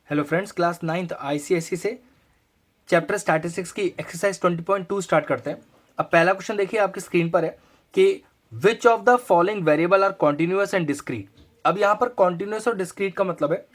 Hello friends, class 9th ICSE से chapter statistics की exercise 20.2 start करते हैं। अब पहला क्वेश्चन देखिए आपकी स्क्रीन पर है कि which of the following variable are continuous and discrete. अब यहाँ पर कॉन्टिन्यूअस और डिस्क्रीट का मतलब है,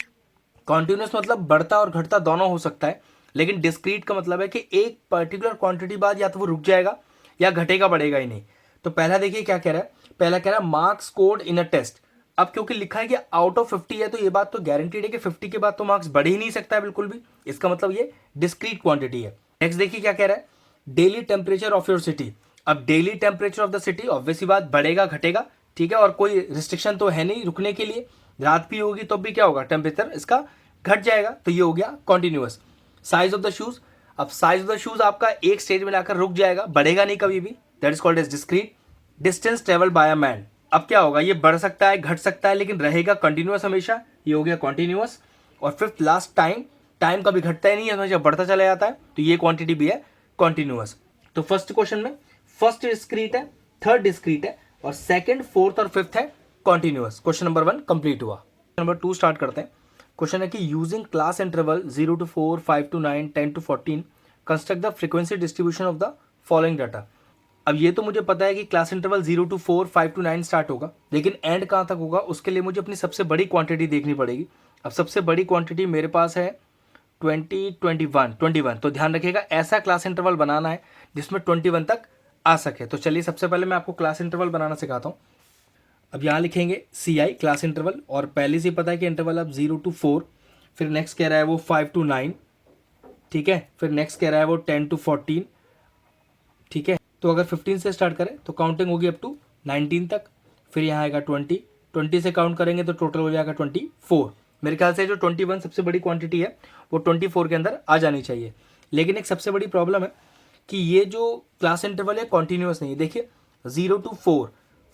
कॉन्टिन्यूअस मतलब बढ़ता और घटता दोनों हो सकता है, लेकिन डिस्क्रीट का मतलब है कि एक पर्टिकुलर क्वांटिटी बाद या तो वो रुक जाएगा या घटेगा, बढ़ेगा ही नहीं। तो पहला देखिए क्या कह रहा है, पहला कह रहा है marks scored in a test. अब क्योंकि लिखा है कि आउट ऑफ 50 है तो ये बात तो गारंटीड है कि 50 के बाद तो मार्क्स बढ़ ही नहीं सकता है बिल्कुल भी। इसका मतलब ये डिस्क्रीट क्वांटिटी है। नेक्स्ट देखिए क्या कह रहा है, daily temperature of your city. अब daily temperature of the city obviously बात बढ़ेगा घटेगा, ठीक है, और कोई रिस्ट्रिक्शन तो है नहीं रुकने के लिए। रात भी होगी तो भी क्या होगा, टेम्परेचर इसका घट जाएगा, तो ये हो गया continuous. Size of the shoes, अब साइज ऑफ द शूज आपका एक स्टेज में लाकर रुक जाएगा, बढ़ेगा नहीं कभी भी, that is called as discrete. Distance travel by a man, अब क्या होगा, ये बढ़ सकता है घट सकता है लेकिन रहेगा कंटिन्यूअस हमेशा, ये हो गया कॉन्टिन्यूअस। और फिफ्थ लास्ट टाइम, टाइम कभी घटता ही नहीं है, हमेशा बढ़ता चला जाता है, तो ये क्वांटिटी भी है कॉन्टिन्यूअस। तो फर्स्ट क्वेश्चन में फर्स्ट डिस्क्रीट है, थर्ड डिस्क्रीट है, और सेकंड फोर्थ और फिफ्थ है कॉन्टिन्यूअस। क्वेश्चन नंबर 1 कंप्लीट हुआ। नंबर 2 स्टार्ट करते हैं। क्वेश्चन है कि using class interval 0 to 4, 5 to 9, 10 to 14 construct the frequency distribution of the following data. अब ये तो मुझे पता है कि class interval 0 to 4, 5 to 9 start होगा, लेकिन एंड कहाँ तक होगा उसके लिए मुझे अपनी सबसे बड़ी क्वांटिटी देखनी पड़ेगी। अब सबसे बड़ी क्वांटिटी मेरे पास है 21, तो ध्यान रखिएगा ऐसा क्लास इंटरवल बनाना है जिसमें 21 तक आ सके। तो चलिए सबसे पहले मैं आपको क्लास इंटरवल बनाना सिखाता हूँ। अब यहाँ लिखेंगे CI क्लास इंटरवल, और पहले से पता है कि इंटरवल अब 0 to 4, फिर नेक्स्ट कह रहा है वो 5 to 9, ठीक है, फिर नेक्स्ट कह रहा है वो 10 to 14, ठीक है। तो अगर 15 से स्टार्ट करें तो काउंटिंग होगी अप टू 19 तक, फिर यहाँ आएगा 20 से काउंट करेंगे तो टोटल हो जाएगा 24। मेरे ख्याल से जो 21 सबसे बड़ी क्वांटिटी है वो 24 के अंदर आ जानी चाहिए। लेकिन एक सबसे बड़ी प्रॉब्लम है कि ये जो क्लास इंटरवल है कॉन्टिन्यूस नहीं है। देखिए 0 to 4,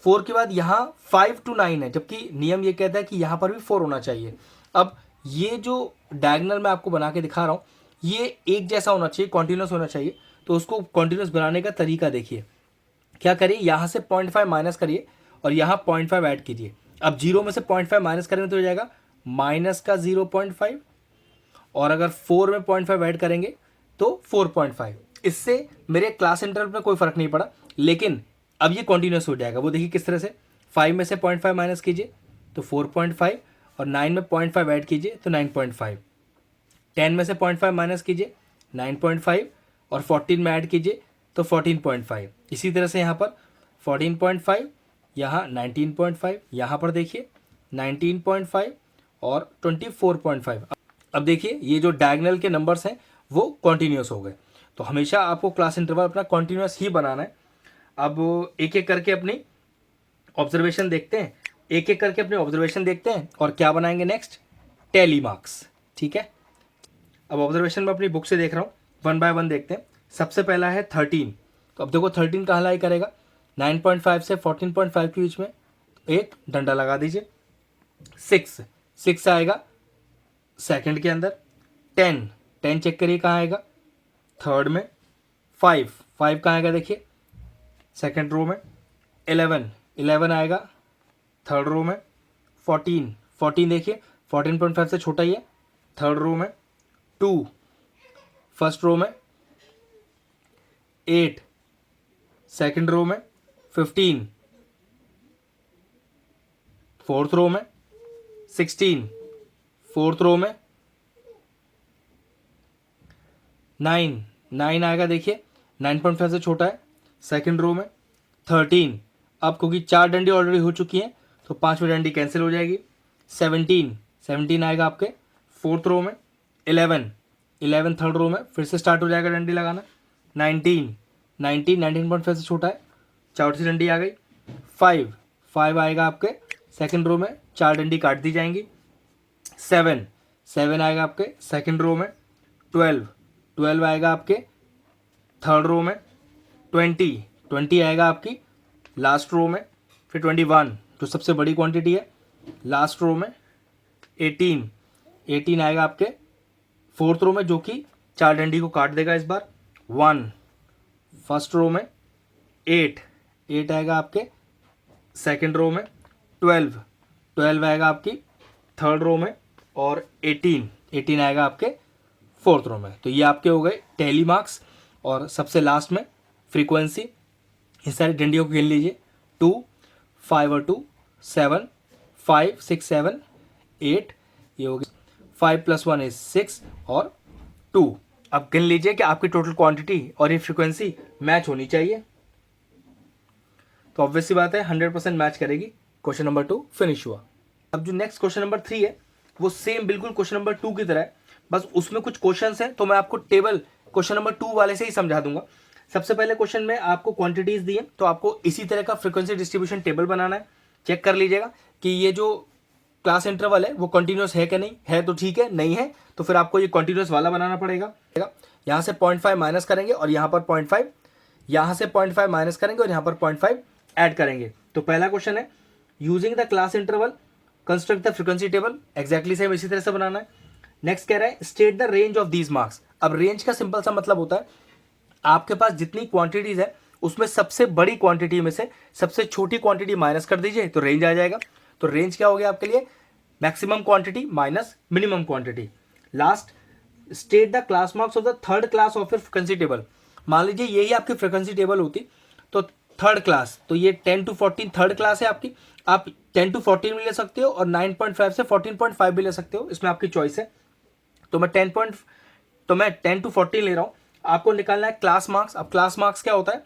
4 के बाद यहाँ 5 to 9 है, जबकि नियम ये कहता है कि यहाँ पर भी 4 होना चाहिए। अब ये जो डायगोनल मैं आपको बना के दिखा रहा हूँ ये एक जैसा होना चाहिए, कॉन्टिन्यूस होना चाहिए। तो उसको कॉन्टिन्यूस बनाने का तरीका देखिए, क्या करिए, यहाँ से 0.5 माइनस करिए और यहाँ 0.5 ऐड कीजिए। अब 0 में से 0.5 माइनस करेंगे तो हो जाएगा माइनस का 0.5, और अगर 4 में 0.5 ऐड करेंगे तो 4.5। इससे मेरे क्लास इंटरवल में कोई फर्क नहीं पड़ा, लेकिन अब ये कॉन्टिन्यूस हो जाएगा। वो देखिए किस तरह से, 5 में से 0.5 माइनस कीजिए तो 4.5, और 9 में 0.5 ऐड कीजिए तो 9.5, 10 में से 0.5 माइनस कीजिए 9.5, और 14 में ऐड कीजिए तो 14.5। इसी तरह से यहाँ पर 14.5, यहाँ 19.5, यहाँ पर देखिए 19.5 और 24.5। अब देखिए ये जो डायगोनल के नंबर्स हैं वो कॉन्टिन्यूस हो गए। तो हमेशा आपको क्लास इंटरवल अपना कॉन्टिन्यूस ही बनाना है। अब एक एक करके अपनी ऑब्जर्वेशन देखते हैं, एक एक करके अपने ऑब्जर्वेशन देखते हैं और क्या बनाएंगे नेक्स्ट, टैली मार्क्स, ठीक है। अब ऑब्जर्वेशन में अपनी बुक से देख रहा हूँ, 1 by 1 देखते हैं। सबसे पहला है 13, तो अब देखो 13 कहाँ लाई करेगा, 9.5 से 14.5 के बीच में एक डंडा लगा दीजिए। 6 आएगा सेकंड के अंदर। 10 चेक करिए कहाँ आएगा, थर्ड में। 5 कहाँ आएगा देखिए, सेकंड रो में। 11 आएगा थर्ड रो में। 14 देखिए 14.5 से छोटा ही है, थर्ड रो में। 2 फर्स्ट रो में। 8 सेकंड रो में। 15 फोर्थ रो में। 16 फोर्थ रो में। 9 आएगा देखिए 9.5 से छोटा है, सेकंड रो में। 13, अब क्योंकि 4 डंडी ऑलरेडी हो चुकी हैं तो 5वीं डंडी कैंसिल हो जाएगी। 17 आएगा आपके फोर्थ रो में। 11 थर्ड रो में, फिर से स्टार्ट हो जाएगा डंडी लगाना। 19.5 से छोटा है, चौथी डंडी आ गई। 5 आएगा आपके सेकंड रो में, 4 डंडी काट दी जाएंगी। 7 आएगा आपके सेकंड रो में। 12 आएगा आपके थर्ड रो में। 20 आएगा आपकी लास्ट रो में। फिर 21 जो सबसे बड़ी क्वांटिटी है लास्ट रो में। 18 आएगा आपके फोर्थ रो में, जो कि 4 डंडी को काट देगा इस बार। 1 फर्स्ट रो में। 8 आएगा आपके सेकंड रो में। 12 आएगा आपकी थर्ड रो में। और 18 18 आएगा आपके फोर्थ रो में। तो ये आपके हो गए टेली मार्क्स। और सबसे लास्ट में फ्रीक्वेंसी, इस सारी डंडियों को गिन लीजिए, 2, 5 और 2 7, 5 6 7 8, ये हो गया 5 + 1 is 6 और 2। अब गिन लीजिए कि आपकी टोटल क्वांटिटी और ये फ्रीक्वेंसी मैच होनी चाहिए। तो ऑब्वियस सी बात है 100% मैच करेगी। क्वेश्चन नंबर 2 फिनिश हुआ। अब जो नेक्स्ट क्वेश्चन नंबर 3 है वो सेम बिल्कुल क्वेश्चन नंबर 2 की तरह है, बस उसमें कुछ क्वेश्चंस हैं तो मैं आपको टेबल क्वेश्चन नंबर 2 वाले से ही समझा दूंगा। सबसे पहले क्वेश्चन में आपको क्वांटिटीज दी है, तो आपको इसी तरह का फ्रीक्वेंसी डिस्ट्रीब्यूशन टेबल बनाना है। चेक कर लीजिएगा कि ये जो क्लास इंटरवल है वो कंटिन्यूस है कि नहीं है, तो ठीक है, नहीं है तो फिर आपको ये कंटिन्यूस वाला बनाना पड़ेगा। यहाँ से 0.5 माइनस करेंगे और यहाँ पर 0.5, यहाँ से 0.5 माइनस करेंगे और यहाँ पर 0.5 ऐड करेंगे। तो पहला क्वेश्चन है using the class interval construct the frequency table, exactly same इसी तरह से बनाना है। नेक्स्ट कह रहा है state the range of these marks. अब रेंज का सिंपल सा मतलब होता है आपके पास जितनी क्वांटिटीज है उसमें सबसे बड़ी क्वांटिटी में से सबसे छोटी क्वांटिटी माइनस कर दीजिए तो रेंज आ जाएगा। तो रेंज क्या हो गया आपके लिए, maximum quantity minus minimum quantity. Last state the class marks of the third class of your frequency table. मान लीजिए यही आपकी फ्रीक्वेंसी टेबल होती तो थर्ड क्लास, तो ये 10 to 14 थर्ड क्लास है आपकी, आप 10 to 14 भी ले सकते हो और 9.5 से 14.5 भी ले सकते हो, इसमें आपकी चॉइस है। तो मैं 10 to 14 ले रहा हूँ। आपको निकालना है क्लास मार्क्स। अब क्लास मार्क्स क्या होता है,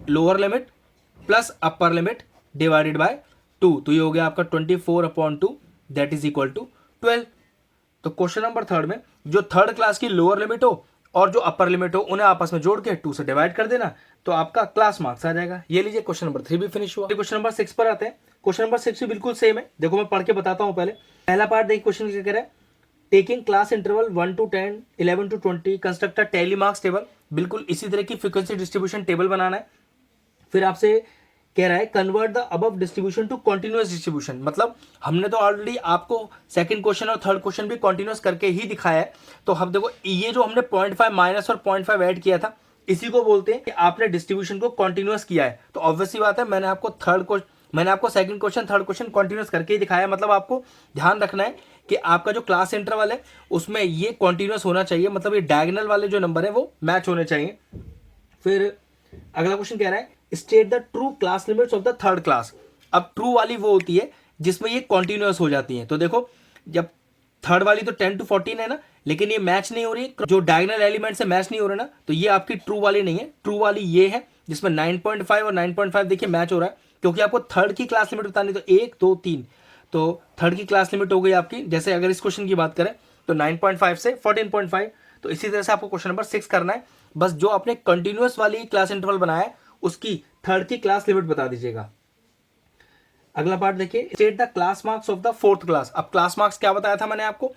lower limit plus upper limit divided by 2, तो ये हो गया आपका 24/2 दैट इज इक्वल टू 12। तो क्वेश्चन नंबर 3 में जो थर्ड क्लास की लोअर लिमिट हो और जो अपर लिमिट हो उन्हें आपस में जोड़ के 2 से डिवाइड कर देना तो आपका क्लास मार्क्स आ जाएगा। ये लीजिए क्वेश्चन नंबर 3 भी फिनिश हुआ। क्वेश्चन नंबर 6 पर आते हैं। क्वेश्चन नंबर 6 भी बिल्कुल सेम है, देखो मैं पढ़ के बताता हूं। पहला पार्ट देखिए, क्वेश्चन क्या कह रहा है, taking class interval 1 to 10, 11 to 20 construct a tally marks table. बिल्कुल इसी तरह की फ्रीक्वेंसी डिस्ट्रीब्यूशन टेबल बनाना है। फिर आपसे कह रहा है convert the above distribution to continuous distribution. मतलब हमने तो ऑलरेडी आपको सेकंड क्वेश्चन और थर्ड क्वेश्चन भी कॉन्टिन्यूअस करके ही दिखाया है। तो हम देखो ये जो हमने 0.5 माइनस और 0.5 ऐड किया था इसी को बोलते हैं कि आपने डिस्ट्रीब्यूशन को कॉन्टिन्यूअस किया है। तो ऑब्वियसली बात है मैंने आपको second question third question continuous करके ही दिखाया है। मतलब आपको ध्यान रखना है कि आपका जो क्लास इंटरवल है उसमें ये कॉन्टिन्यूअस होना चाहिए, मतलब ये डायगोनल वाले जो नंबर है वो मैच होने चाहिए। फिर अगला क्वेश्चन कह रहा है state the true class limits of the third class. अब ट्रू वाली वो होती है जिसमें ये कॉन्टिन्यूअस हो जाती है। तो देखो जब थर्ड वाली तो 10 to 14 है ना, लेकिन ये मैच नहीं हो रही, जो डायगोनल एलिमेंट से मैच नहीं हो रहा ना, तो ये आपकी ट्रू वाली नहीं है। ट्रू वाली ये है जिसमें 9.5 और 9.5 देखिए मैच हो रहा है, क्योंकि आपको थर्ड की क्लास लिमिट बतानी। तो 1 2 3, तो थर्ड की क्लास लिमिट हो गई आपकी, जैसे अगर इस क्वेश्चन की बात करें तो 9.5 से 14.5। तो इसी तरह से आपको क्वेश्चन नंबर 6 करना है। बस जो आपने कंटिन्यूअस वाली क्लास इंटरवल बनाया है उसकी थर्ड की क्लास लिमिट बता दीजिएगा। अगला पार्ट देखिए, state the class marks of the fourth class. अब क्लास मार्क्स क्या बताया था मैंने आपको,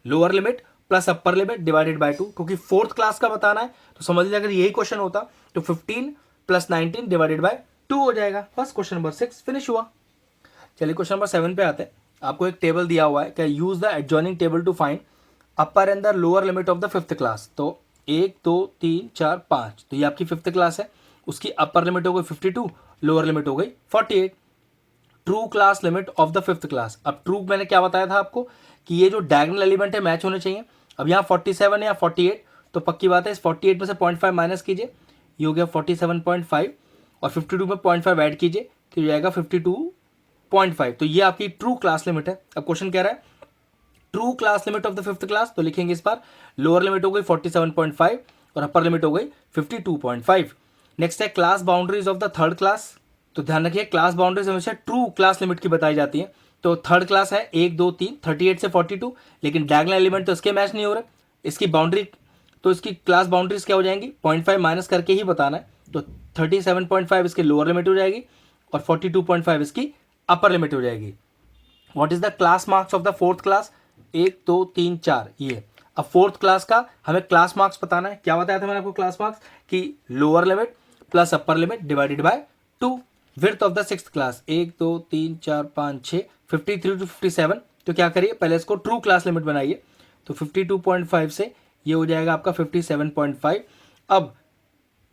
lower limit plus upper limit divided by 2, क्योंकि फोर्थ क्लास का बताना है तो समझ लीजिए अगर यही क्वेश्चन होता तो 15 + 19 डिवाइडेड बाय 2 हो जाएगा। बस क्वेश्चन नंबर 6 फिनिश हुआ। चलिए क्वेश्चन नंबर 7 पे आते हैं। आपको एक टेबल दिया हुआ है क्या, use the adjoining table to find upper and the lower limit of the fifth class. तो 1 2 3 4 5, तो ये आपकी फिफ्थ क्लास है, उसकी अपर लिमिट हो गई 52, लोअर लिमिट हो गई 48। True class limit of the fifth class. अब ट्रू मैंने क्या बताया था आपको कि ये जो डायगोनल एलिमेंट है मैच होने चाहिए। अब यहाँ 47 है या 48, तो पक्की बात है इस 48 में से 0.5 माइनस कीजिए, ये हो गया 47.5 और 52 में 0.5 ऐड कीजिए तो ये आएगा 52.5। तो ये आपकी ट्रू क्लास लिमिट है। अब क्वेश्चन कह रहा है true class limit of the fifth class, तो लिखेंगे इस बार लोअर लिमिट हो गई 47.5 और अपर लिमिट हो गई 52.5। नेक्स्ट है class boundaries of the third class. तो ध्यान रखिए क्लास बाउंड्रीज हमेशा ट्रू क्लास लिमिट की बताई जाती है। तो थर्ड क्लास है 1 2 3 38 से 42, लेकिन डायगोनल एलिमेंट तो इसके मैच नहीं हो रहे, इसकी बाउंड्री तो इसकी क्लास बाउंड्रीज क्या हो जाएंगी, 0.5 माइनस करके ही बताना है। तो 37.5 इसकी लोअर लिमिट हो जाएगी और 42.5 इसकी अपर लिमिट हो जाएगी। What is the class marks of the fourth class, 1 2 3 4 ये। अब फोर्थ क्लास का हमें क्लास मार्क्स बताना है। क्या बताया था मैंने आपको क्लास मार्क्स कि lower limit plus upper limit divided by 2। Width of the sixth class 1 2 3 4 5 6, 53 to 57। तो क्या करिए पहले इसको ट्रू क्लास लिमिट बनाइए। तो 52.5 से ये हो जाएगा आपका 57.5। अब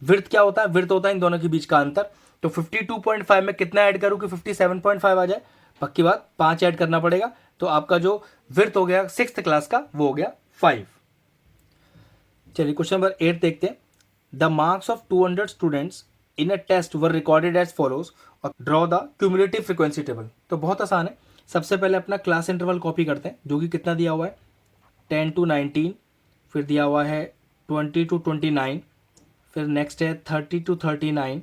विड्थ क्या होता है, विड्थ होता है इन दोनों के बीच का अंतर। तो 52.5 में कितना ऐड करूँ कि 57.5 आ जाए, पक्की बात 5 ऐड करना पड़ेगा, तो आपका जो विड्थ हो गया 6th क्लास का वो हो गया 5। चलिए क्वेश्चन नंबर 8 देखते हैं। The marks of 200 students in a test were recorded as follows और draw the cumulative frequency table. तो बहुत आसान है। सबसे पहले अपना क्लास इंटरवल कॉपी करते हैं, जो कि कितना दिया हुआ है 10 to 19, फिर दिया हुआ है 20 to 29, फिर नेक्स्ट है 30 to 39,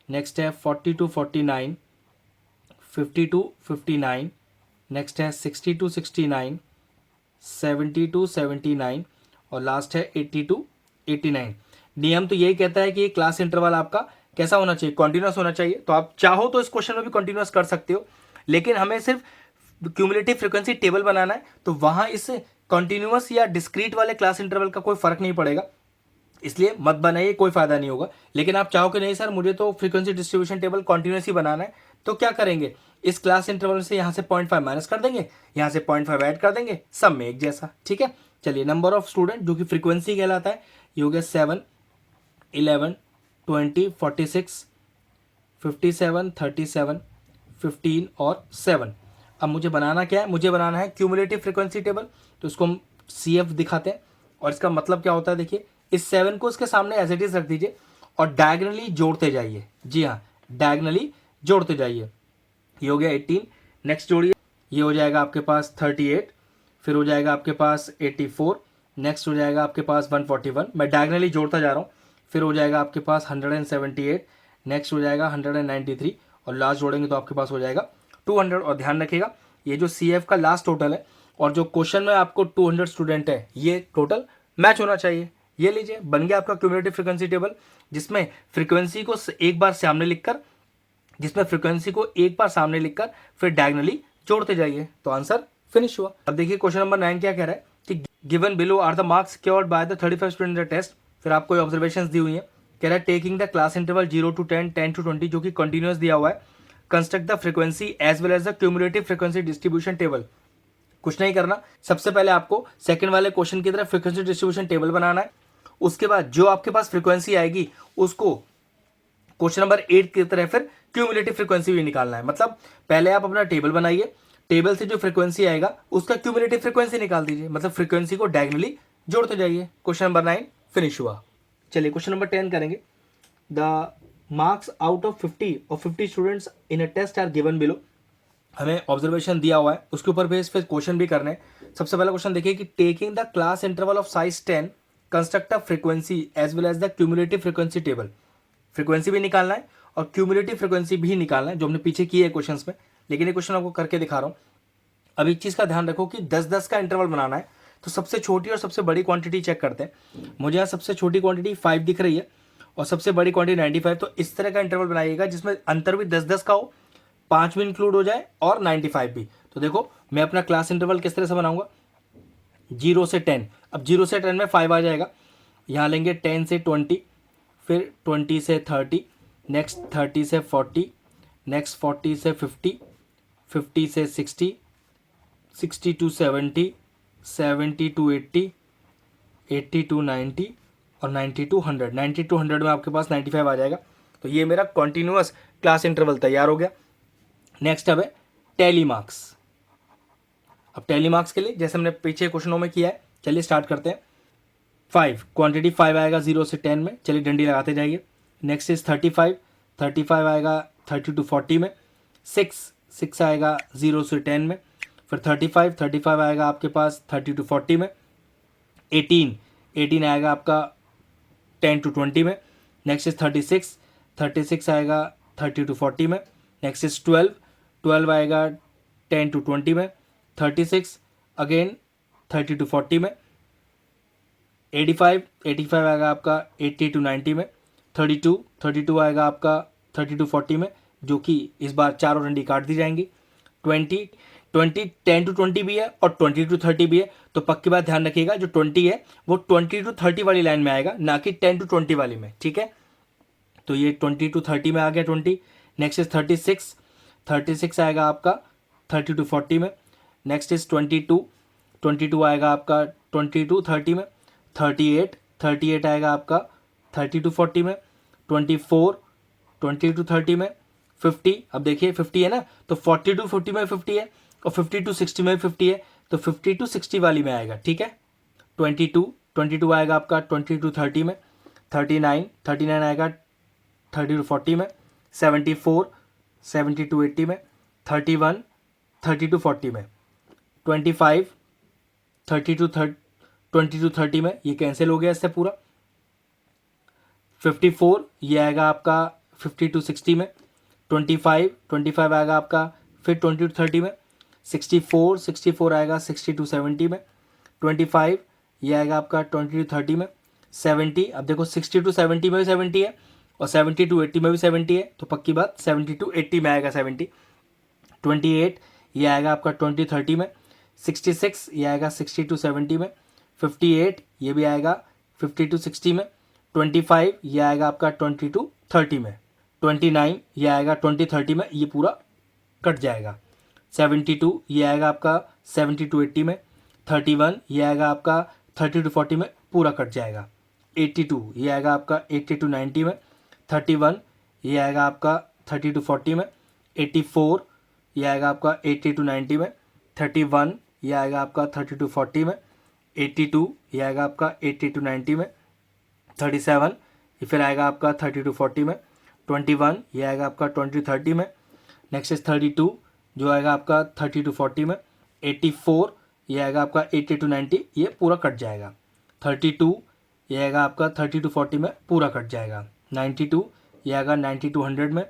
नेक्स्ट है 40 to 49, 50 to 59, नेक्स्ट है 60 to 69, 70 to 79 और लास्ट है 80 to 89। नियम तो यही कहता है कि क्लास इंटरवल आपका कैसा होना चाहिए, कॉन्टिन्यूस होना चाहिए। तो आप चाहो तो इस क्वेश्चन में भी कॉन्टिन्यूस कर सकते हो, लेकिन हमें सिर्फ क्यूमुलेटिव फ्रीक्वेंसी टेबल बनाना है, तो वहां इस कॉन्टिन्यूस या डिस्क्रीट वाले क्लास इंटरवल का कोई फर्क नहीं पड़ेगा, इसलिए मत बनाइए, कोई फायदा नहीं होगा। लेकिन आप चाहो कि नहीं सर मुझे तो फ्रीक्वेंसी डिस्ट्रीब्यूशन टेबल कॉन्टिन्यूस ही बनाना है, तो क्या करेंगे, इस क्लास इंटरवल से यहाँ से 0.5 माइनस कर देंगे, यहाँ से 0.5 ऐड कर देंगे, सब में एक जैसा। ठीक है, चलिए नंबर ऑफ स्टूडेंट जो कि फ्रीक्वेंसी कहलाता है, ये हो गया 7, 11, 20, 46, 57, 37, 15 और 7। अब मुझे बनाना क्या है, मुझे बनाना है क्यूमुलेटिव फ्रीक्वेंसी टेबल। तो इसको हम CF दिखाते हैं, और इसका मतलब क्या होता है, देखिए इस 7 को इसके सामने एज इट इज रख दीजिए और डायगनली जोड़ते जाइए। जी हाँ, डायगनली जोड़ते जाइए। ये हो गया 18, नेक्स्ट जोड़िए, ये हो जाएगा आपके पास 38, फिर हो जाएगा आपके पास 84, नेक्स्ट हो जाएगा आपके पास 141, मैं डायगनली जोड़ता जा रहा हूँ, फिर हो जाएगा आपके पास 178, नेक्स्ट हो जाएगा 193 और लास्ट जोड़ेंगे तो आपके पास हो जाएगा 200। और ध्यान रखिएगा ये जो CF का लास्ट टोटल है और जो क्वेश्चन में आपको 200 स्टूडेंट है, ये टोटल मैच होना चाहिए। ये लीजिए, बन गया आपका क्यूमुलेटिव फ्रीक्वेंसी टेबल, जिसमें फ्रीक्वेंसी को एक बार सामने लिखकर फिर डायगनली जोड़ते जाइए, तो आंसर फिनिश हुआ। अब देखिए क्वेश्चन नंबर 9 क्या कह रहा है कि given below are the marks secured by the 35 student in the test. फिर आपको ऑब्जर्वेशंस दी हुई है, कह रहा है taking the class interval 0 to 10, 10 to 20 जो कि कंटिन्यूअस दिया हुआ है, construct the frequency as well as the cumulative frequency distribution table. कुछ नहीं करना, सबसे पहले आपको सेकंड वाले क्वेश्चन की तरह फ्रीक्वेंसी डिस्ट्रीब्यूशन टेबल बनाना है। उसके बाद जो आपके पास फ्रीक्वेंसी आएगी उसको क्वेश्चन नंबर 8 की तरह फिर क्यूमुलेटिव फ्रीक्वेंसी भी निकालना है। मतलब पहले आप अपना टेबल बनाइए, टेबल से जो फ्रीक्वेंसी आएगा उसका क्यूमुलेटिव फ्रीक्वेंसी निकाल दीजिए, मतलब फ्रीक्वेंसी को डायगनली जोड़ते जाइए। क्वेश्चन नंबर 9 फिनिश हुआ। चलिए क्वेश्चन नंबर 10 करेंगे। The marks out of 50 students in a test are given below. हमें ऑब्जर्वेशन दिया हुआ है, उसके ऊपर बेस फिर क्वेश्चन भी करने हैं। सबसे पहला क्वेश्चन देखिए कि taking the class interval of size 10 construct a frequency as well as the cumulative frequency table. Frequency भी निकालना है और क्यूमुलेटिव फ्रीक्वेंसी भी निकालना है, जो हमने पीछे किए है क्वेश्चंस में, लेकिन ये क्वेश्चन आपको करके दिखा रहा हूँ। अब एक चीज़ का ध्यान रखो कि 10-10 का इंटरवल बनाना है, तो सबसे छोटी और सबसे बड़ी क्वांटिटी चेक करते हैं। मुझे यहाँ सबसे छोटी क्वांटिटी 5 दिख रही है और सबसे बड़ी क्वांटिटी 95, तो इस तरह का इंटरवल बनाइएगा जिसमें अंतर भी 10-10 का हो, 5 भी इंक्लूड हो जाए और 95 भी। तो देखो मैं अपना क्लास इंटरवल किस तरह से बनाऊंगा, 0 से 10। अब 0 से 10 में 5 आ जाएगा, यहाँ लेंगे 10 से 20, फिर 20 से 30, नेक्स्ट 30 से 40, नेक्स्ट 40 से 50, 50 से 60, 60 to 70, 70 to 80, 80 to 90 और 90 to 100। 90 to 100 में आपके पास 95 आ जाएगा। तो ये मेरा कॉन्टिन्यूअस क्लास इंटरवल तैयार हो गया। नेक्स्ट अब है टैली मार्क्स। अब टैली मार्क्स के लिए जैसे हमने पीछे क्वेश्चनों में किया है, चलिए स्टार्ट करते हैं। 5 क्वांटिटी 5 आएगा 0 से 10 में, चलिए डंडी लगाते जाइए। नेक्स्ट इज 35 आएगा 30 to 40 में। 6 आएगा 0 से 10 में, फिर 35 आएगा आपके पास 30 to 40 में। 18 आएगा आपका 10 to 20 में। नेक्स्ट इज 36 आएगा 30 to 40 में। नेक्स्ट इज 12 आएगा 10 to 20 में। 36 अगेन 30 to 40 में। 85 आएगा आपका 80 to 90 में। 32 आएगा आपका 30 to 40 में, जो कि इस बार चारों डंडी काट दी जाएंगी। 20 10 to 20 भी है और 20 to 30 भी है, तो पक्की बात ध्यान रखिएगा जो 20 है वो 20 to 30 वाली लाइन में आएगा, ना कि 10 to 20 वाली में। ठीक है, तो ये 20 to 30 में आ गया 20। नेक्स्ट इज 36 आएगा आपका 30 to 40 में। नेक्स्ट इज 22 आएगा आपका 20 to 30 में। 38 आएगा आपका 30 to 40 में। 24 20 to 30 में। 50, अब देखिए 50 है ना, तो 40 to 50 में 50 है, और 50 to 60 में 50 है, तो 50 to 60 वाली में आएगा, ठीक है। 22 आएगा आपका 20 to 30 में, 39 आएगा 30 to 40 में, 74 70 to 80 में, 31 30 to 40 में, 25 20 to 30 में, ये कैंसिल हो गया इससे पूरा। 54 ये आएगा आपका 50 to 60 में, 25 आएगा आपका फिर 20 to 30 में, 64 आएगा 60 to 70 में, 25 ये आएगा आपका 20 to 30 में, 70 अब देखो 60 to 70 में भी 70 है और 70 to 80 में भी 70 है, तो पक्की बात 70 to 80 में आएगा 70। 28 ये आएगा आपका 20 30 में, 66 ये आएगा 60 to 70 में, 58 ये भी आएगा 50 to 60 में, 25 ये आएगा आपका 20 to 30 में, 29 ये आएगा 20 30 में, ये पूरा कट जाएगा। 72 ये आएगा आपका 70 to 80 में, 31 ये आएगा आपका 30 to 40 में, पूरा कट जाएगा। 82 ये आएगा आपका 80 to 90 में, 31 ये आएगा आपका 30 to 40 में, 84 ये आएगा आपका 80 to 90 में, 31 ये आएगा आपका 30 to 40 में, 82 ये आएगा आपका 80 to 90 में, 37 ये फिर आएगा आपका 30 to 40 में, 21 ये आएगा आपका 20 to 30 में, नेक्स्ट इज 32 जो आएगा आपका 30 to 40 में, 84 ये आएगा आपका 80 to 90, ये पूरा कट जाएगा। 32 ये आएगा आपका 30 to 40 में, पूरा कट जाएगा। 92 ये आएगा 90 to 100 में,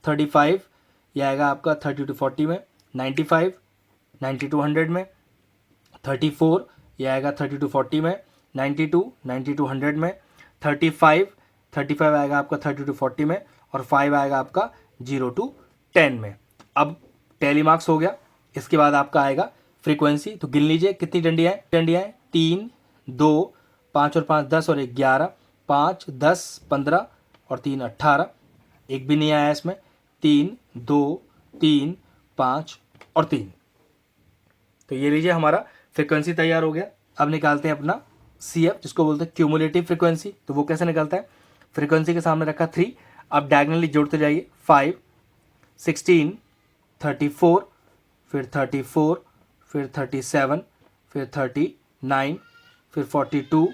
35 ये आएगा आपका 30 to 40 में, 95 90 to 100 में, 34 ये आएगा 30 to 40 में, 92 90 to 100 में, 35 आएगा आपका 30 to 40 में और 5 आएगा आपका 0 to 10 में। अब टैली मार्क्स हो गया, इसके बाद आपका आएगा फ्रीक्वेंसी। तो गिन लीजिए कितनी डंडियाँ हैं 3 2 5 और 5 10 और 1 11, 5 10 15 और 3 18, एक भी नहीं आया इसमें, 3 2 3 5 और 3। तो ये लीजिए हमारा फ्रीक्वेंसी तैयार हो गया। अब निकालते हैं अपना CF जिसको बोलते हैं क्यूमुलेटिव फ्रीक्वेंसी। तो वो कैसे निकलता है, फ्रीक्वेंसी के सामने रखा 3, अब डायगनली जोड़ते जाइए 5 16 34 फिर 34 फिर 37 फिर 39 फिर 42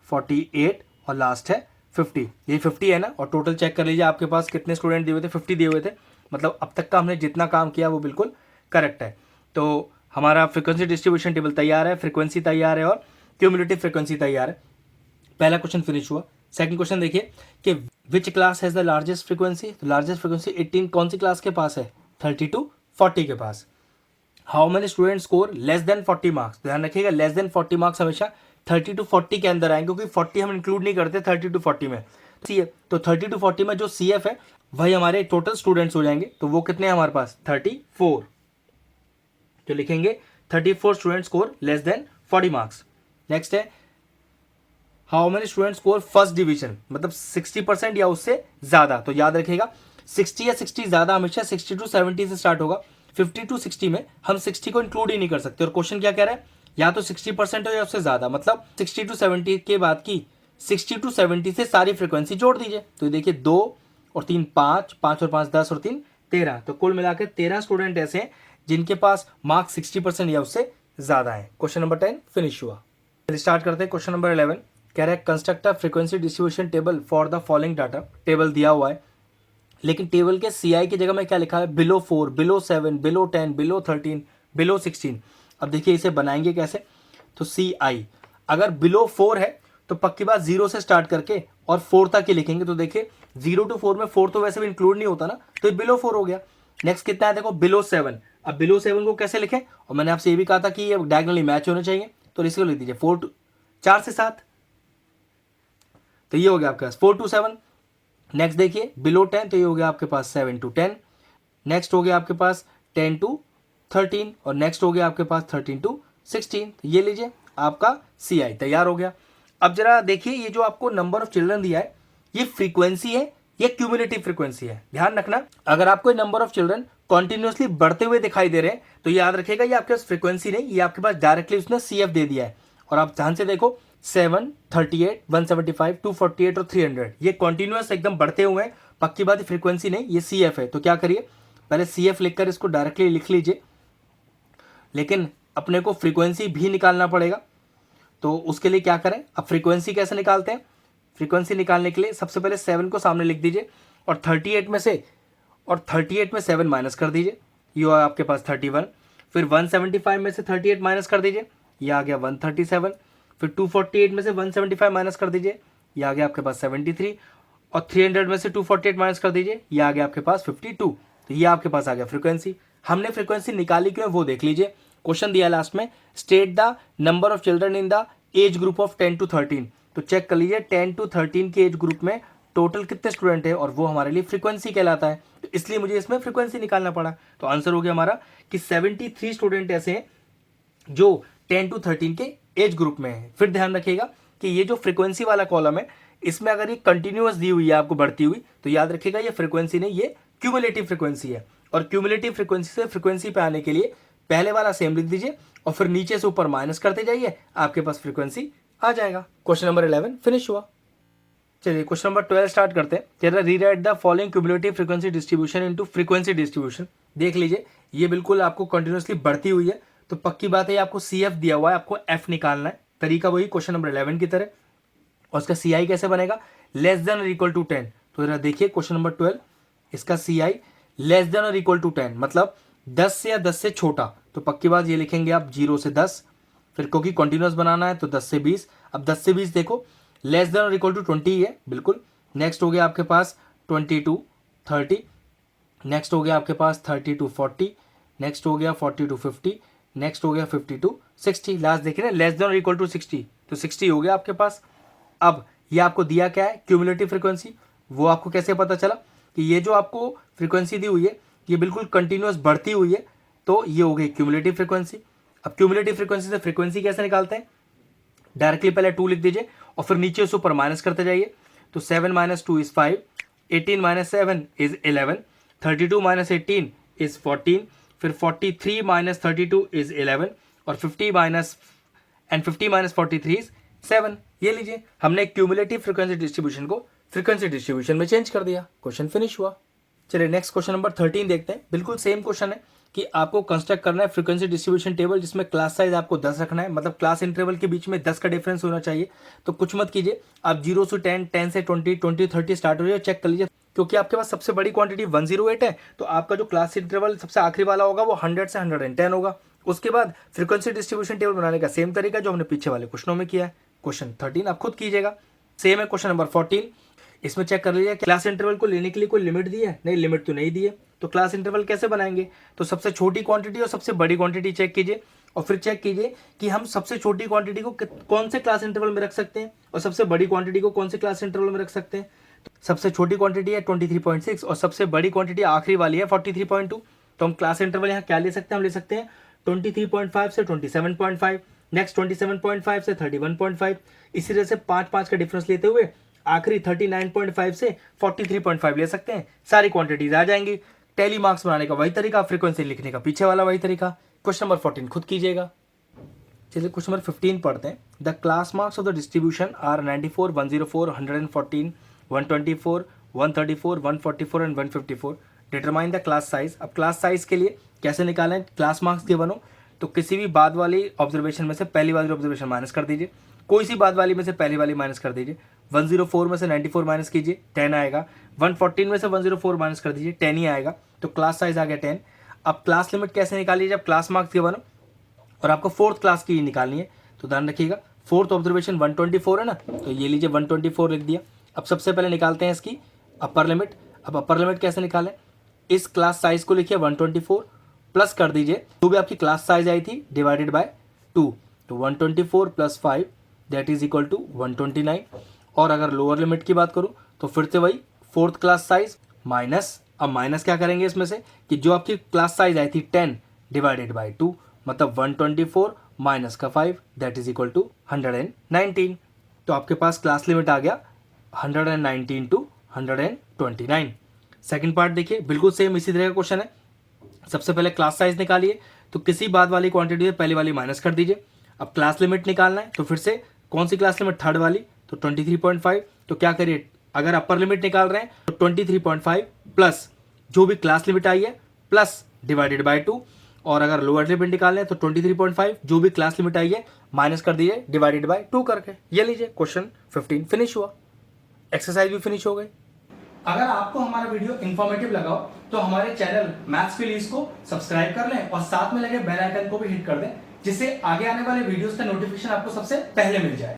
48 और लास्ट है 50। ये 50 है ना, और टोटल चेक कर लीजिए आपके पास कितने स्टूडेंट दिए हुए थे, 50 दिए हुए थे। मतलब अब तक का हमने जितना काम किया वो बिल्कुल करेक्ट है। तो हमारा फ्रीक्वेंसी डिस्ट्रीब्यूशन टेबल तैयार है, फ्रीक्वेंसी तैयार है और क्यूमुलेटिव फ्रीक्वेंसी तैयार है। पहला क्वेश्चन फिनिश हुआ। सेकंड क्वेश्चन देखिए कि which class has the largest frequency. तो लार्जेस्ट फ्रीक्वेंसी 18 कौन सी क्लास के पास है, 30 to 40 के पास। How many student score less than 40 marks. ध्यान रखिएगा लेस देन 40 मार्क्स हमेशा 30 to 40 के अंदर आएंगे, क्योंकि 40 हम इंक्लूड नहीं करते 30 to 40 में। तो 30 to 40 में जो CF है वही हमारे टोटल स्टूडेंट्स हो जाएंगे। तो वो कितने हैं हमारे पास 34। तो लिखेंगे 34 student score less than 40 marks. Next है how many student score first division, मतलब 60% या उससे ज्यादा। तो याद रखिएगा 60 या 60 ज्यादा हमेशा 60 to 70 से स्टार्ट होगा। 50 to 60 में हम 60 को इंक्लूड ही नहीं कर सकते। और क्वेश्चन क्या कह रहा है, या तो 60% हो या उससे ज्यादा, मतलब 60 to 70 के बाद की 60 to 70 से सारी फ्रीक्वेंसी जोड़ दीजिए। तो देखिए 2 और 3 5, 5 और 5 10 और 3 13। तो कुल मिलाकर 13 स्टूडेंट ऐसे हैं जिनके पास मार्क्स 60% या उससे ज्यादा है। क्वेश्चन नंबर 10 फिनिश हुआ। स्टार्ट करते हैं क्वेश्चन नंबर 11। कह रहा है construct a frequency distribution table for the following data. Table दिया हुआ है, लेकिन टेबल के CI की जगह में क्या लिखा है, below 4, below 7, below 10, below 13, below 16। अब देखिए इसे बनाएंगे कैसे। तो CI अगर बिलो 4 है तो पक्की बात 0 से स्टार्ट करके और 4 तक ही लिखेंगे। तो देखिए 0 to 4 में 4 तो वैसे भी इंक्लूड नहीं होता ना, तो ये बिलो 4 हो गया। नेक्स्ट कितना है देखो बिलो 7। अब बिलो 7 को कैसे लिखें, और मैंने आपसे ये भी कहा था कि ये डायगोनली मैच होने चाहिए। तो इसको लिख दीजिए 4 से 7। तो ये हो गया आपके पास 4 to 7। नेक्स्ट देखिए बिलो 10, तो ये हो गया आपके पास 7 to 10। नेक्स्ट हो गया आपके पास 10 to 13 और नेक्स्ट हो गया आपके पास 13 to 16। तो ये लीजिए आपका CI तैयार हो गया। अब जरा देखिए ये जो आपको नंबर ऑफ चिल्ड्रन दिया है ये फ्रीक्वेंसी है, ये क्यूमुलेटिव फ्रीक्वेंसी है। ध्यान रखना अगर आपको नंबर ऑफ चिल्ड्रन कॉन्टिन्यूसली बढ़ते हुए दिखाई दे रहे हैं तो याद रखिएगा ये आपके पास फ्रीक्वेंसी नहीं, ये आपके पास डायरेक्टली उसने CF दे दिया है। और आप ध्यान से देखो 7, 38, 175, 248 और 300 ये कॉन्टिन्यूस एकदम बढ़ते हुए हैं। पक्की बात फ्रीक्वेंसी नहीं, ये CF है। तो क्या करिए पहले CF लिखकर इसको डायरेक्टली लिख लीजिए। लेकिन अपने को फ्रीक्वेंसी भी निकालना पड़ेगा। तो उसके लिए क्या करें, अब फ्रीक्वेंसी कैसे निकालते हैं। फ्रीक्वेंसी निकालने के लिए सबसे पहले 7 को सामने लिख दीजिए और 38 में 7 माइनस कर दीजिए, ये आपके पास 31। फिर 175 में से 38 माइनस कर दीजिए, ये आ गया 137। फिर 248 में से 175 माइनस कर दीजिए, ये आ गया आपके पास 73। और 300 में से 248 माइनस कर दीजिए, ये आ गया आपके पास 52। तो ये आपके पास आ गया फ्रीक्वेंसी। हमने फ्रीक्वेंसी निकाली क्यों वो देख लीजिए। क्वेश्चन दिया लास्ट में, state the number of children in the age group of 10 to 13। तो चेक कर लीजिए 10 to 13 के एज ग्रुप में टोटल कितने स्टूडेंट है, और वो हमारे लिए फ्रीक्वेंसी कहलाता है। तो इसलिए मुझे इसमें फ्रीक्वेंसी निकालना पड़ा। तो आंसर हो गया हमारा कि 73 स्टूडेंट ऐसे हैं जो 10 to 13 के एज ग्रुप में है। फिर ध्यान रखिएगा कि ये जो फ्रीक्वेंसी वाला कॉलम है, इसमें अगर ये कंटिन्यूअस दी हुई है आपको बढ़ती हुई, तो याद रखिएगा ये फ्रीक्वेंसी नहीं, ये क्यूमुलेटिव फ्रीक्वेंसी है। और क्यूमुलेटिव फ्रीक्वेंसी से फ्रीक्वेंसी पे आने के लिए पहले वाला सेम लिख दीजिए और फिर नीचे से ऊपर माइनस करते जाइए, आपके पास फ्रीक्वेंसी आ जाएगा। क्वेश्चन नंबर 11 फिनिश हुआ। चलिए क्वेश्चन नंबर 12 स्टार्ट करते हैं। कह रहा है rewrite the following cumulative frequency distribution into frequency distribution. देख लीजिए ये बिल्कुल आपको कंटिन्यूअसली बढ़ती हुई है, तो पक्की बात है आपको CF दिया हुआ है, आपको F निकालना है। तरीका वही क्वेश्चन नंबर 11 की तरह। और उसका CI कैसे बनेगा, लेस देन और इक्वल टू 10। तो जरा देखिए क्वेश्चन नंबर 12, इसका CI लेस देन और इक्वल टू 10 मतलब 10 से या 10 से छोटा। तो पक्की बात ये लिखेंगे आप 0 से 10, फिर क्योंकि कंटिन्यूअस बनाना है तो 10 से 20। अब 10 से 20 देखो लेस देन और इक्वल टू 20 है बिल्कुल। नेक्स्ट हो गया आपके पास 20 to 30, नेक्स्ट हो गया आपके पास 30 to 40, नेक्स्ट हो गया 40 to 50, नेक्स्ट हो गया 50 to 60। लास्ट देखिए ना लेस देन और इक्वल टू 60, तो 60 हो गया आपके पास। अब ये आपको दिया क्या है, क्यूमुलेटिव फ्रीक्वेंसी। वो आपको कैसे पता चला कि ये जो आपको फ्रीक्वेंसी दी हुई है ये बिल्कुल कंटिन्यूअस बढ़ती हुई है, तो ये हो गई क्यूमुलेटिव फ्रीक्वेंसी। अब क्यूमुलेटिव फ्रीक्वेंसी से फ्रीक्वेंसी कैसे निकालते हैं, डायरेक्टली पहले 2 लिख दीजिए और फिर नीचे से ऊपर माइनस करते जाइए। तो 7 - 2 = 5, 18 - 7 = 11, 32 - 18 = 14, फिर 43 - 32 = 11 और 50 - 43 = 7। ये लीजिए हमने क्यूमुलेटिव फ्रीक्वेंसी डिस्ट्रीब्यूशन को फ्रीक्वेंसी डिस्ट्रीब्यूशन में चेंज कर दिया। क्वेश्चन फिनिश हुआ। चलिए नेक्स्ट क्वेश्चन नंबर 13 देखते हैं। बिल्कुल सेम क्वेश्चन है कि आपको कंस्ट्रक्ट करना है फ्रीक्वेंसी डिस्ट्रीब्यूशन टेबल, जिसमें क्लास साइज आपको 10 रखना है, मतलब क्लास इंटरवल के बीच में 10 का डिफरेंस होना चाहिए। तो कुछ मत कीजिए, आप 0 से 10, 10 से 20, 20 30 स्टार्ट हो जाए, चेक कर लीजिए। क्योंकि आपके पास सबसे बड़ी क्वांटिटी 108 है, तो आपका जो क्लास इंटरवल सबसे आखिरी वाला होगा वो 100 से 110 होगा। उसके बाद फ्रीक्वेंसी डिस्ट्रीब्यूशन टेबल बनाने का सेम तरीका जो हमने पीछे वाले क्वेश्चनों में किया है। क्वेश्चन 13 आप खुद कीजिएगा, सेम है क्वेश्चन नंबर 14। इसमें चेक कर लीजिए क्लास इंटरवल को लेने के लिए कोई लिमिट दी है, नहीं लिमिट तो नहीं दी है। तो क्लास इंटरवल कैसे बनाएंगे, तो सबसे छोटी क्वांटिटी और सबसे बड़ी क्वांटिटी चेक कीजिए और फिर चेक कीजिए कि हम सबसे छोटी क्वांटिटी को कौन से क्लास इंटरवल में रख सकते हैं और सबसे बड़ी क्वांटिटी को कौन से क्लास इंटरवल में रख सकते हैं। तो सबसे छोटी क्वांटिटी है 23.6 और सबसे बड़ी क्वांटिटी आखिरी वाली है 43.2। तो हम क्लास इंटरवल यहाँ क्या ले सकते हैं, हम ले सकते हैं 23.5 से 27.5, नेक्स्ट 27.5 से 31.5। इसी तरह से 5 का डिफरेंस लेते हुए आखिरी 39.5 से 43.5 ले सकते हैं। सारी क्वांटिटीज आ जाएंगी। टैली मार्क्स बनाने का वही तरीका, फ्रीक्वेंसी लिखने का पीछे वाला वही तरीका। क्वेश्चन नंबर 14 खुद कीजिएगा। चलिए क्वेश्चन नंबर 15 पढ़ते हैं। The class marks of the distribution are 94, 104, 114, 124, 134, 144 and 154। Determine the class size. अब क्लास साइज के लिए कैसे निकालें, क्लास मार्क्स गिवन हो तो किसी भी बाद वाली ऑब्जर्वेशन में से पहली वाली ऑब्जर्वेशन माइनस कर दीजिए, कोई सी बाद वाली में से पहली वाली माइनस कर दीजिए। 104 में से 94 माइनस कीजिए, 10 आएगा। 114 में से 104 माइनस कर दीजिए, 10 ही आएगा। तो क्लास साइज आ गया 10। अब क्लास लिमिट कैसे निकालिए, जब क्लास मार्क्स गिवन हो और आपको फोर्थ क्लास की निकालनी है। तो ध्यान रखिएगा फोर्थ ऑब्जर्वेशन 124 है ना, तो ये लीजिए 124 लिख दिया। अब सबसे पहले निकालते हैं इसकी अपर लिमिट। अब अपर लिमिट कैसे निकालें, इस क्लास साइज को लिखिए 124 प्लस कर दीजिए जो भी आपकी क्लास साइज आई थी डिवाइडेड बाय 2। तो 124 + 5 दैट इज इक्वल टू 129। और अगर लोअर लिमिट की बात करूं तो फिर से वही फोर्थ क्लास साइज माइनस, अब माइनस क्या करेंगे इसमें से कि जो आपकी क्लास साइज आई थी 10 डिवाइडेड बाय 2, मतलब 124 माइनस का 5 दैट इज इक्वल टू 119। तो आपके पास क्लास लिमिट आ गया 119 to 129। सेकंड पार्ट देखिए बिल्कुल सेम इसी तरह का क्वेश्चन है। सबसे पहले क्लास साइज निकालिए, तो किसी बाद वाली क्वांटिटी में पहली वाली माइनस कर दीजिए। अब क्लास लिमिट निकालना है, तो फिर से कौन सी क्लास लिमिट, थर्ड वाली, तो 23.5। तो क्या करिए, अगर अपर लिमिट निकाल रहे हैं तो 23.5 प्लस जो भी क्लास लिमिट आई है प्लस डिवाइडेड बाय 2, और अगर लोअर लिमिट निकालना है तो 23.5 जो भी क्लास लिमिट आई है माइनस कर दीजिए डिवाइडेड बाय 2 करके। ये लीजिए क्वेश्चन 15 फिनिश हुआ, एक्सरसाइज भी फिनिश हो गई। अगर आपको हमारा वीडियो इन्फॉर्मेटिव लगा हो तो हमारे चैनल मैथ्स प्लीज को सब्सक्राइब कर लें और साथ में लगे बेल आइकन को भी हिट कर दें, जिससे आगे आने वाले वीडियोस का नोटिफिकेशन आपको सबसे पहले मिल जाए।